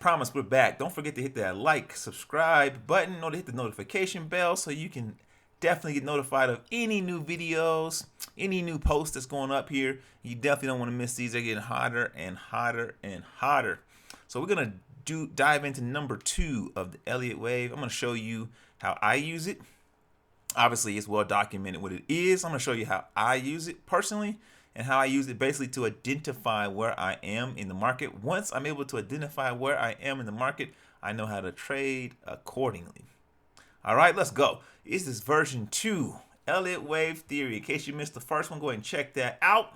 promised, we're back. Don't forget to hit that like, subscribe button, or to hit the notification bell so you can definitely get notified of any new videos, any new posts that's going up here. You definitely don't want to miss these. They're getting hotter and hotter and hotter. So we're gonna dive into number 2 of the Elliott Wave. I'm gonna show you how I use it. Obviously, it's well documented what it is. I'm gonna show you how I use it personally and how I use it basically to identify where I am in the market. Once I'm able to identify where I am in the market, I know how to trade accordingly. All right, let's go. This is version 2, Elliott Wave theory. In case you missed the first one, go ahead and check that out.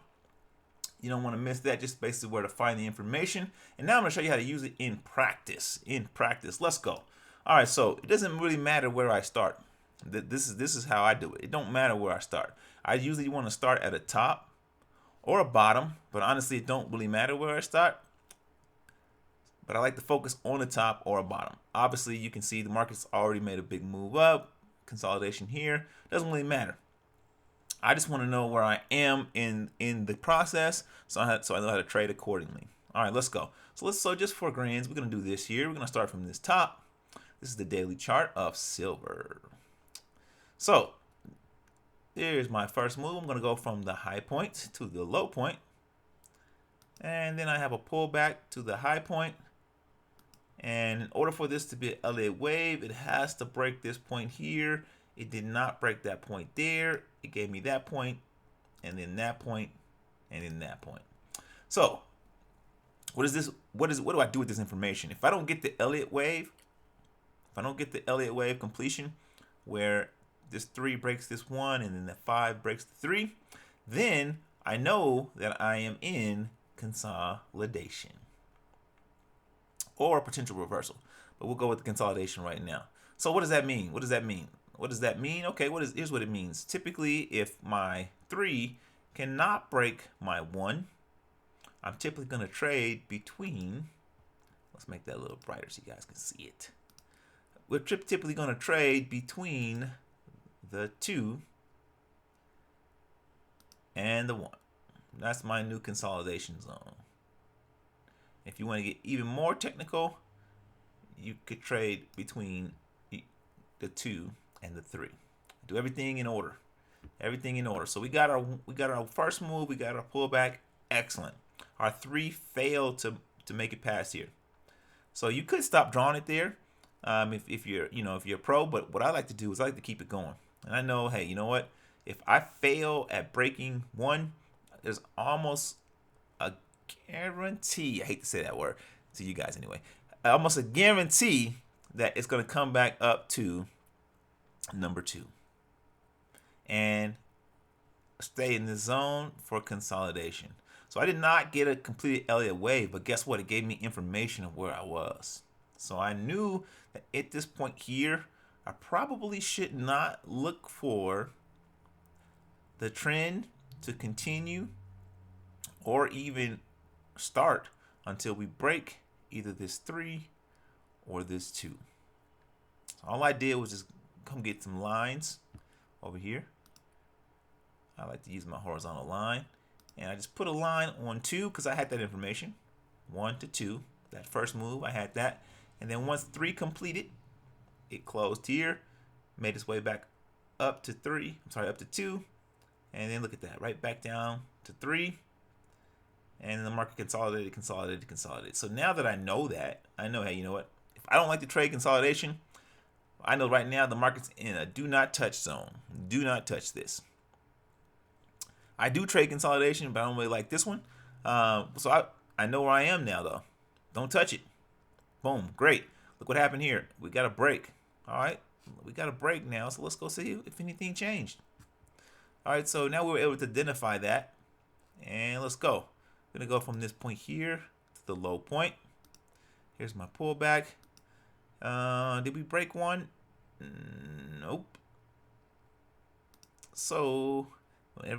You don't want to miss that, just basically where to find the information. And now I'm going to show you how to use it in practice. Let's go. All right, so it doesn't really matter where I start. This is how I do it. It don't matter where I start. I usually want to start at a top or a bottom, but honestly, it don't really matter where I start. But I like to focus on the top or a bottom. Obviously, you can see the market's already made a big move up. Consolidation here doesn't really matter. I just want to know where I am in the process, so I know how to trade accordingly. All right, let's go. So just for grands, we're gonna do this here. We're gonna start from this top. This is the daily chart of silver. So here's my first move. I'm gonna go from the high point to the low point, and then I have a pullback to the high point. And in order for this to be an Elliott wave, it has to break this point here. It did not break that point there. It gave me that point, and then that point, and then that point. So what is this? What do I do with this information? If I don't get the Elliott wave, completion, where this 3 breaks this 1, and then the 5 breaks the 3, then I know that I am in consolidation or a potential reversal. But we'll go with the consolidation right now. So what does that mean? Okay, here's what it means. Typically, if my 3 cannot break my 1, I'm typically going to trade between, let's make that a little brighter so you guys can see it. We're typically going to trade between the 2 and the 1. That's my new consolidation zone. If you want to get even more technical, you could trade between the 2 and the 3. Do everything in order. So we got our first move, we got our pullback. Excellent. Our 3 failed to make it past here. So you could stop drawing it there if you're a pro, but what I like to do is I like to keep it going. And I know, hey, you know what? If I fail at breaking 1, there's almost a guarantee, I hate to say that word to you guys anyway, almost a guarantee that it's going to come back up to number 2 and stay in the zone for consolidation. So I did not get a completed Elliott wave, but guess what? It gave me information of where I was. So I knew that at this point here, I probably should not look for the trend to continue or even start until we break either this 3 or this 2. So all I did was just come get some lines over here. I like to use my horizontal line, and I just put a line on 2 because I had that information. 1 to 2, that first move, I had that. And then once 3 completed, it closed here, made its way back up to 2, and then look at that, right back down to 3. And the market consolidated. So now that I know that, I know, hey, you know what? If I don't like to trade consolidation, I know right now the market's in a do not touch zone. Do not touch this. I do trade consolidation, but I don't really like this one. So I know where I am now, though. Don't touch it. Boom. Great. Look what happened here. We got a break. All right. We got a break now. So let's go see if anything changed. All right. So now we were able to identify that. And let's go. I'm going to go from this point here to the low point. Here's my pullback. Did we break 1? Nope. So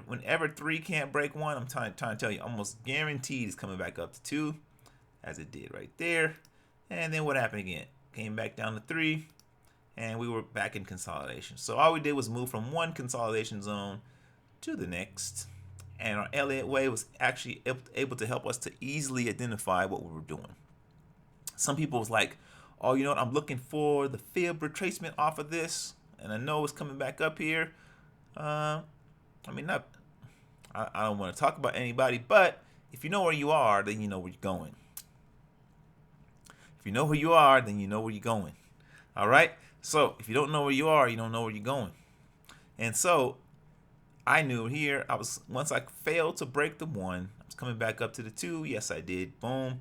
whenever 3 can't break 1, I'm trying to tell you, almost guaranteed it's coming back up to 2, as it did right there. And then what happened again? Came back down to 3, and we were back in consolidation. So all we did was move from one consolidation zone to the next. And our Elliott Wave was actually able to help us to easily identify what we were doing. Some people was like, oh, you know what? I'm looking for the fib retracement off of this, and I know it's coming back up here. I mean, not. I don't want to talk about anybody, but if you know where you are, then you know where you're going. If you know who you are, then you know where you're going. All right. So if you don't know where you are, you don't know where you're going. And so I knew here once I failed to break the 1, I was coming back up to the 2. Yes, I did. Boom.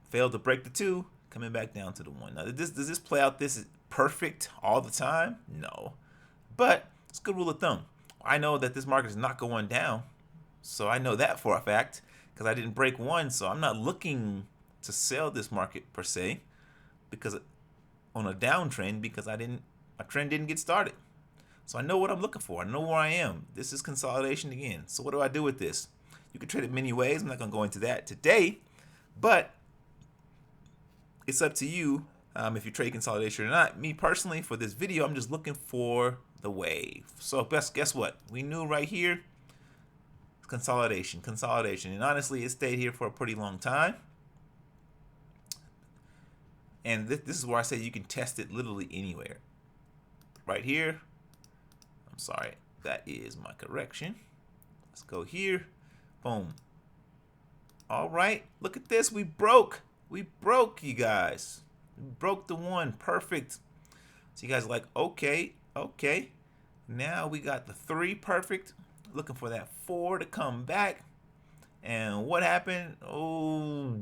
Failed to break the 2, coming back down to the 1. Now, does this play out this is perfect all the time? No. But it's a good rule of thumb. I know that this market is not going down. So I know that for a fact because I didn't break 1. So I'm not looking to sell this market per se because on a downtrend because my trend didn't get started. So I know what I'm looking for. I know where I am. This is consolidation again. So what do I do with this? You can trade it many ways. I'm not going to go into that today, but it's up to you if you trade consolidation or not. Me personally, for this video, I'm just looking for the wave. So guess what? We knew right here, consolidation. And honestly, it stayed here for a pretty long time. And this is where I say you can test it literally anywhere. Right here. I'm sorry. That is my correction. Let's go here. Boom. All right. Look at this. We broke. We broke, you guys. We broke the 1. Perfect. So you guys are like, okay. Now we got the 3. Perfect. Looking for that 4 to come back. And what happened? Oh,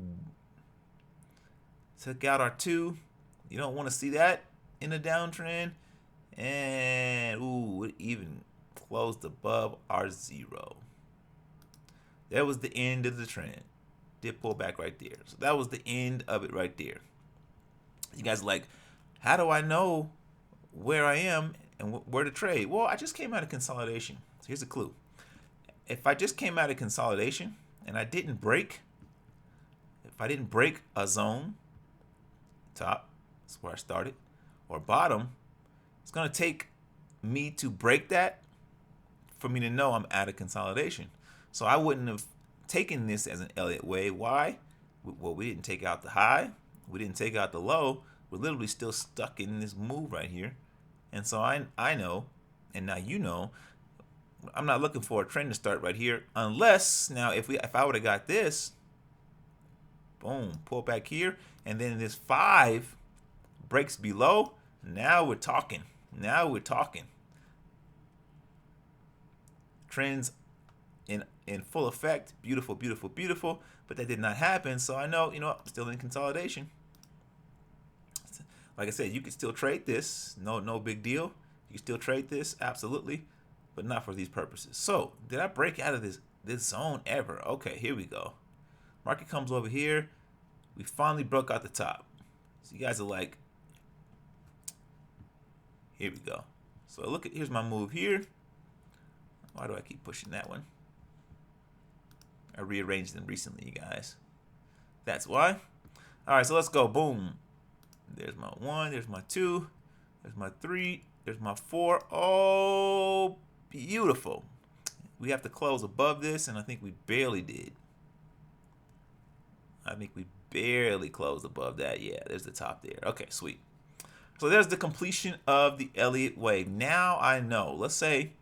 took out our 2. You don't want to see that in a downtrend. And ooh, it even closed above our 0. That was the end of the trend. Did pull back right there. So that was the end of it right there. You guys are like, how do I know where I am and where to trade? Well, I just came out of consolidation. So here's a clue. If I just came out of consolidation and I didn't break, if I didn't break a zone, top, that's where I started, or bottom, it's going to take me to break that for me to know I'm out of consolidation. So I wouldn't have taken this as an Elliott Wave. Why? Well, we didn't take out the high. We didn't take out the low. We're literally still stuck in this move right here. And so I know, and now you know, I'm not looking for a trend to start right here unless now if I would have got this, boom, pull back here, and then this 5 breaks below, now we're talking. Now we're talking. Trends in full effect. Beautiful, beautiful, beautiful. But that did not happen. So I know, I'm still in consolidation. Like I said, you can still trade this. No big deal. You can still trade this, absolutely, but not for these purposes. So did I break out of this zone ever? Okay, here we go. Market comes over here. We finally broke out the top. So you guys are like, here we go. So here's my move here. Why do I keep pushing that one? I rearranged them recently, you guys. That's why. All right, so let's go. Boom. There's my 1. There's my 2. There's my 3. There's my 4. Oh, beautiful. We have to close above this, and I think we barely did. I think we barely closed above that. Yeah, there's the top there. Okay, sweet. So there's the completion of the Elliott Wave. Now I know. Let's say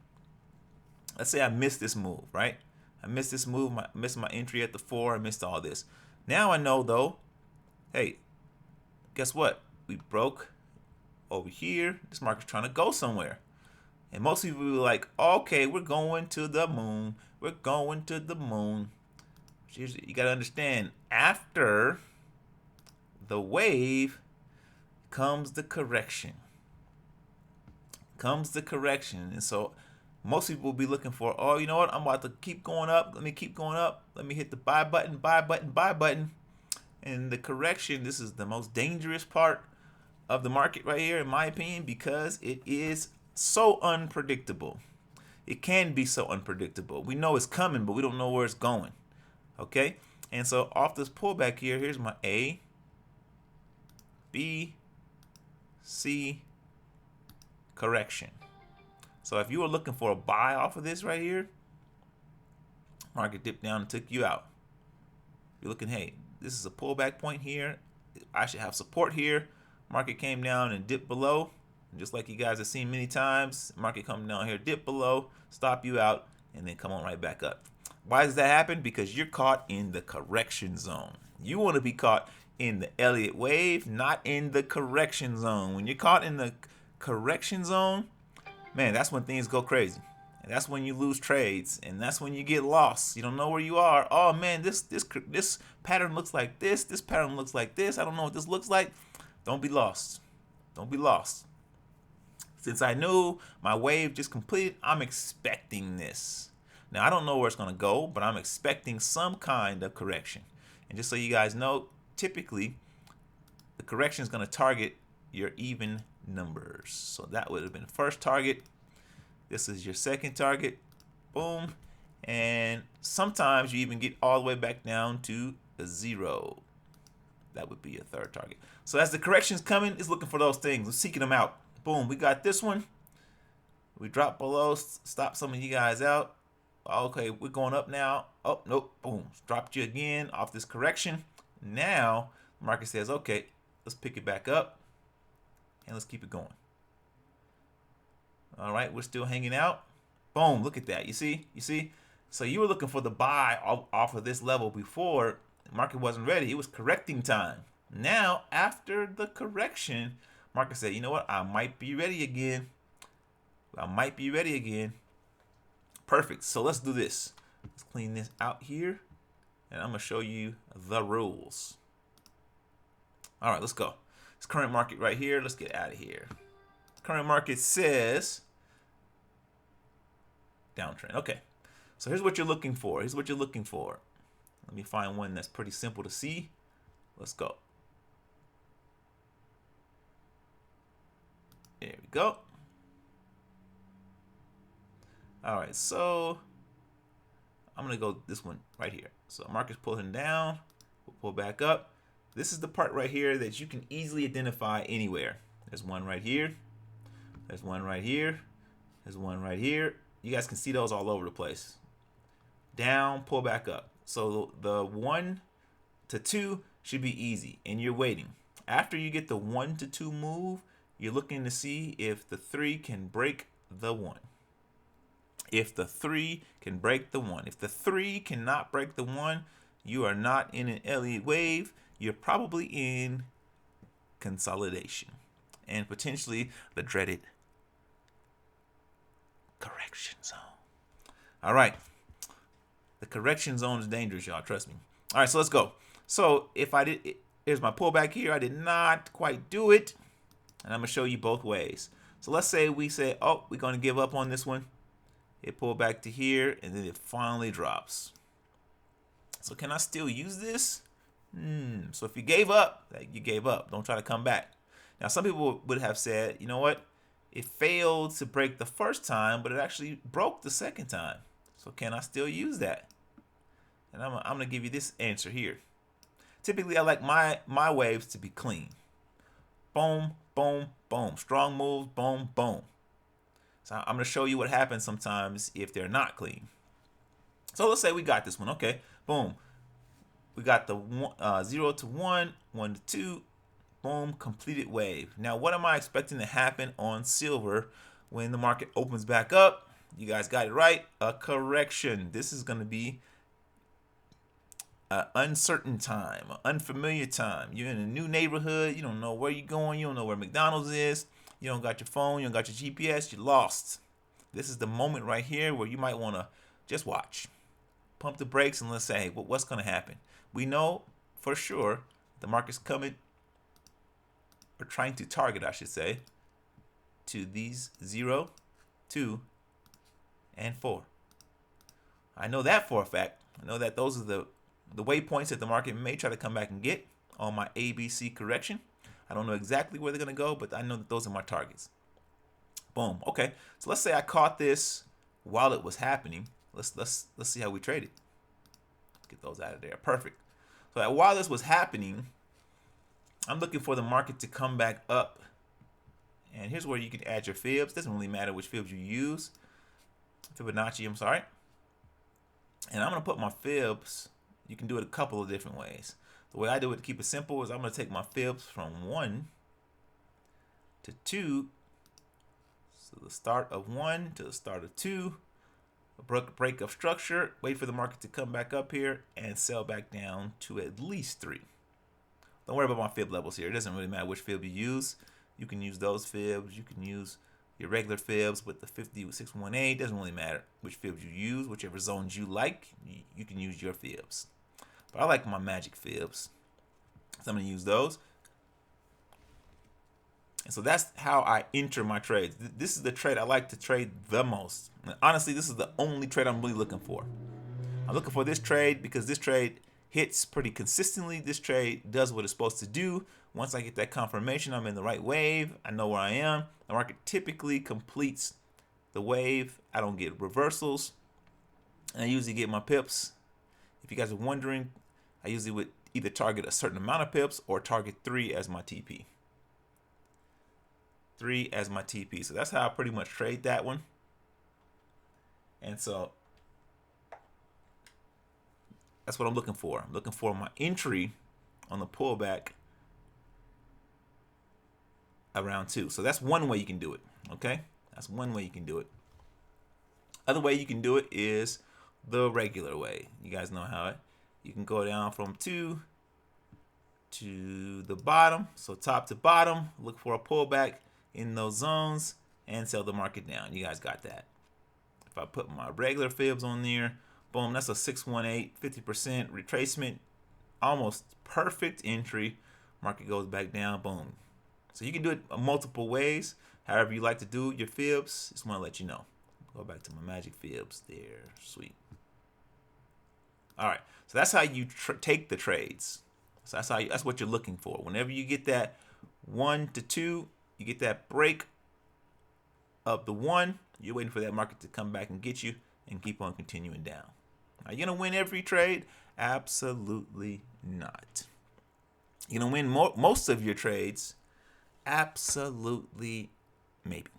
I missed this move, right? I missed this move. I missed my entry at the 4. I missed all this. Now I know, though, hey, guess what? We broke over here. This market's trying to go somewhere. And most people were like, okay, we're going to the moon. We're going to the moon. You got to understand, after the wave comes the correction. And so most people will be looking for, oh, you know what? I'm about to keep going up. Let me keep going up. Let me hit the buy button, buy button, buy button. And the correction, this is the most dangerous part of the market right here, in my opinion, because it is so unpredictable. It can be so unpredictable. We know it's coming, but we don't know where it's going. Okay? And so off this pullback here, here's my A, B, C, correction. So if you were looking for a buy off of this right here, market dipped down and took you out. You're looking, hey, this is a pullback point here. I should have support here. Market came down and dipped below. And just like you guys have seen many times, market come down here, dip below, stop you out, and then come on right back up. Why does that happen? Because you're caught in the correction zone. You want to be caught in the Elliott Wave, not in the correction zone. When you're caught in the correction zone, man, that's when things go crazy. And that's when you lose trades, and that's when you get lost. You don't know where you are. Oh man, this pattern looks like this. This pattern looks like this. I don't know what this looks like. Don't be lost. Don't be lost. Since I knew my wave just completed, I'm expecting this. Now I don't know where it's gonna go, but I'm expecting some kind of correction. And just so you guys know, typically the correction is gonna target your even numbers. So that would have been the first target. This is your second target. Boom. And sometimes you even get all the way back down to a 0. That would be your third target. So as the correction's coming, it's looking for those things. We're seeking them out. Boom. We got this one. We drop below. Stop some of you guys out. Okay, we're going up now. Oh, nope. Boom. Dropped you again off this correction. Now, the market says, okay, let's pick it back up. And let's keep it going. All right, we're still hanging out. Boom, look at that. You see? You see? So you were looking for the buy off of this level before. The market wasn't ready. It was correcting time. Now, after the correction, market said, you know what? I might be ready again. I might be ready again. Perfect. So let's do this. Let's clean this out here. And I'm going to show you the rules. All right, let's go. This current market right here. Let's get out of here. Current market says downtrend. Okay. So here's what you're looking for. Here's what you're looking for. Let me find one that's pretty simple to see. Let's go. There we go. All right, so I'm gonna go this one right here. So market's pulling down, we'll pull back up. This is the part right here that you can easily identify anywhere. There's one right here. There's one right here. There's one right here. You guys can see those all over the place. Down, pull back up. So the 1 to 2 should be easy, and you're waiting. After you get the 1 to 2 move, you're looking to see if the 3 can break the 1. If the 3 can break the 1. If the 3 cannot break the 1, you are not in an Elliott wave. You're probably in consolidation and potentially the dreaded correction zone. All right. The correction zone is dangerous, y'all. Trust me. All right, so let's go. So if I did, here's my pullback here. I did not quite do it. And I'm going to show you both ways. So let's say we say, oh, we're going to give up on this one. It pulled back to here, and then it finally drops. So can I still use this? So if you gave up, you gave up. Don't try to come back. Now, some people would have said, you know what? It failed to break the first time, but it actually broke the second time. So can I still use that? And I'm going to give you this answer here. Typically, I like my waves to be clean. Boom, boom, boom. Strong moves, boom, boom. So I'm going to show you what happens sometimes if they're not clean. So let's say we got this one. Okay, boom. We got the 0 to 1, 1 to 2, boom, completed wave. Now, what am I expecting to happen on silver when the market opens back up? You guys got it right. A correction. This is going to be an uncertain time, an unfamiliar time. You're in a new neighborhood. You don't know where you're going. You don't know where McDonald's is. You don't got your phone. You don't got your GPS. You're lost. This is the moment right here where you might want to just watch. Pump the brakes and let's say, hey, what's going to happen? We know for sure the market's coming, or trying to target, I should say, to these 0, 2, and 4. I know that for a fact. I know that those are the waypoints that the market may try to come back and get on my ABC correction. I don't know exactly where they're going to go, but I know that those are my targets. Boom. Okay. So let's say I caught this while it was happening. Let's see how we traded. Get those out of there. Perfect. So while this was happening, I'm looking for the market to come back up. And here's where you can add your fibs. Doesn't really matter which fibs you use. Fibonacci, I'm sorry. And I'm going to put my fibs. You can do it a couple of different ways. The way I do it to keep it simple is I'm going to take my fibs from 1 to 2. So the start of 1 to the start of 2. A break of structure. Wait for the market to come back up here and sell back down to at least 3. Don't worry about my fib levels here. It doesn't really matter which fib you use. You can use those fibs. You can use your regular fibs with the 50 with 618. It doesn't really matter which fibs you use. Whichever zones you like, you can use your fibs. But I like my magic fibs, so I'm going to use those. And so that's how I enter my trades. This is the trade I like to trade the most. And honestly, this is the only trade I'm really looking for. I'm looking for this trade because this trade hits pretty consistently. This trade does what it's supposed to do. Once I get that confirmation I'm in the right wave, I know where I am. The market typically completes the wave. I don't get reversals. And I usually get my pips. If you guys are wondering, I usually would either target a certain amount of pips or target 3 as my TP. 3 as my TP. So that's how I pretty much trade that one. And so that's what I'm looking for. I'm looking for my entry on the pullback around 2. So that's one way you can do it. Okay? That's one way you can do it. Other way you can do it is the regular way. You guys know how you can go down from 2 to the bottom. So top to bottom, look for a pullback in those zones and sell the market down. You guys got that. If I put my regular fibs on there, boom, that's a 618, 50% retracement, almost perfect entry. Market goes back down, boom. So you can do it multiple ways, however you like to do your fibs. Just want to let you know. Go back to my magic fibs there. Sweet. All right, so that's how you take the trades. So that's what you're looking for. Whenever you get that 1 to 2, you get that break of the 1, you're waiting for that market to come back and get you and keep on continuing down. Are you going to win every trade? Absolutely not. You're going to win most of your trades? Absolutely maybe.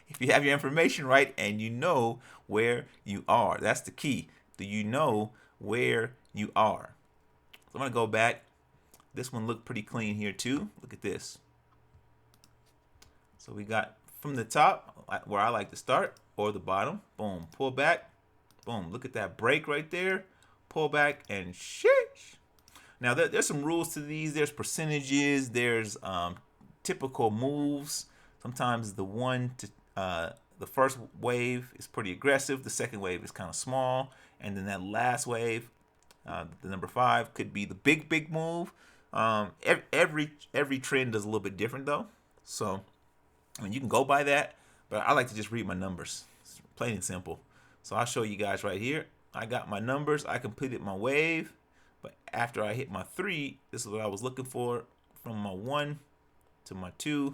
If you have your information right and you know where you are. That's the key. Do you know where you are? So I'm going to go back. This one looked pretty clean here too. Look at this. So we got from the top, where I like to start, or the bottom. Boom, pull back. Boom, look at that break right there. Pull back and sheesh. Now there's some rules to these. There's percentages. There's typical moves. Sometimes the first wave is pretty aggressive. The second wave is kind of small, and then that last wave, the number 5, could be the big move. Every trend does a little bit different though. So I mean, you can go by that, but I like to just read my numbers. It's plain and simple. So I'll show you guys right here. I got my numbers. I completed my wave, but after I hit my 3, this is what I was looking for. From my 1 to my 2,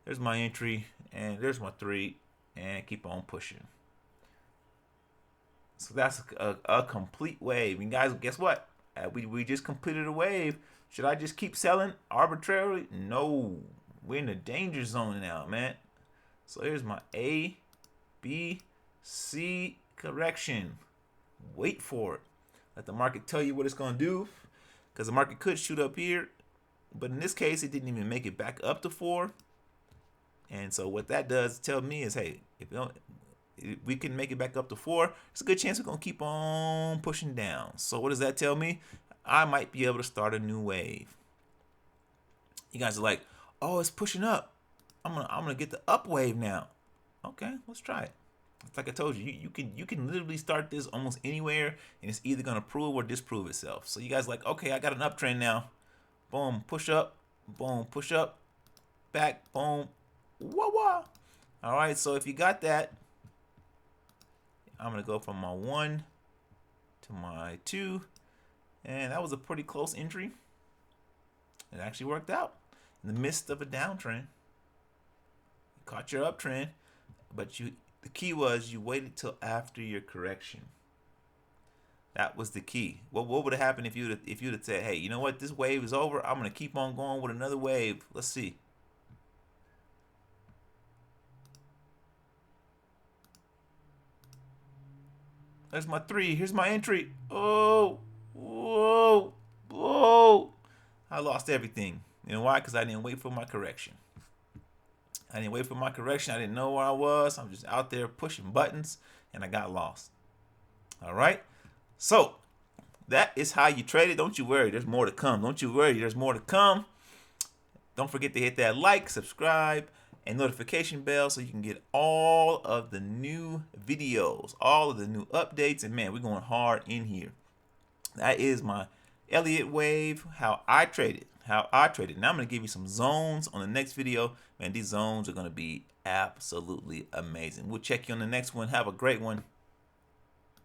there's my entry, and there's my 3, and keep on pushing. So that's a complete wave. And guys, guess what? We just completed a wave. Should I just keep selling arbitrarily? No. We're in the danger zone now, man. So here's my A, B, C correction. Wait for it. Let the market tell you what it's going to do, because the market could shoot up here. But in this case, it didn't even make it back up to 4. And so what that does tell me is, hey, if we can make it back up to 4, it's a good chance we're going to keep on pushing down. So what does that tell me? I might be able to start a new wave. You guys are like, oh, it's pushing up. I'm gonna get the up wave now. Okay, let's try it. It's like I told you, you can literally start this almost anywhere, and it's either gonna prove or disprove itself. So you guys are like, okay, I got an uptrend now. Boom, push up, boom, push up, back, boom, wah wah. All right, so if you got that, I'm gonna go from my 1 to my 2, and that was a pretty close entry. It actually worked out in the midst of a downtrend. You caught your uptrend, but the key was you waited till after your correction. That was the key. What would have happened if you'd have said, hey, you know what, this wave is over, I'm gonna keep on going with another wave. Let's see. There's my 3. Here's my entry. Oh, whoa. Whoa! I lost everything. You know why? Because I didn't wait for my correction. I didn't wait for my correction. I didn't know where I was. I'm just out there pushing buttons, and I got lost. All right? So, that is how you trade it. Don't you worry. There's more to come. Don't you worry. There's more to come. Don't forget to hit that like, subscribe, and notification bell so you can get all of the new videos, all of the new updates. And man, we're going hard in here. That is my Elliott Wave, how I trade it. Now I'm going to give you some zones on the next video. Man, these zones are going to be absolutely amazing. We'll check you on the next one. Have a great one.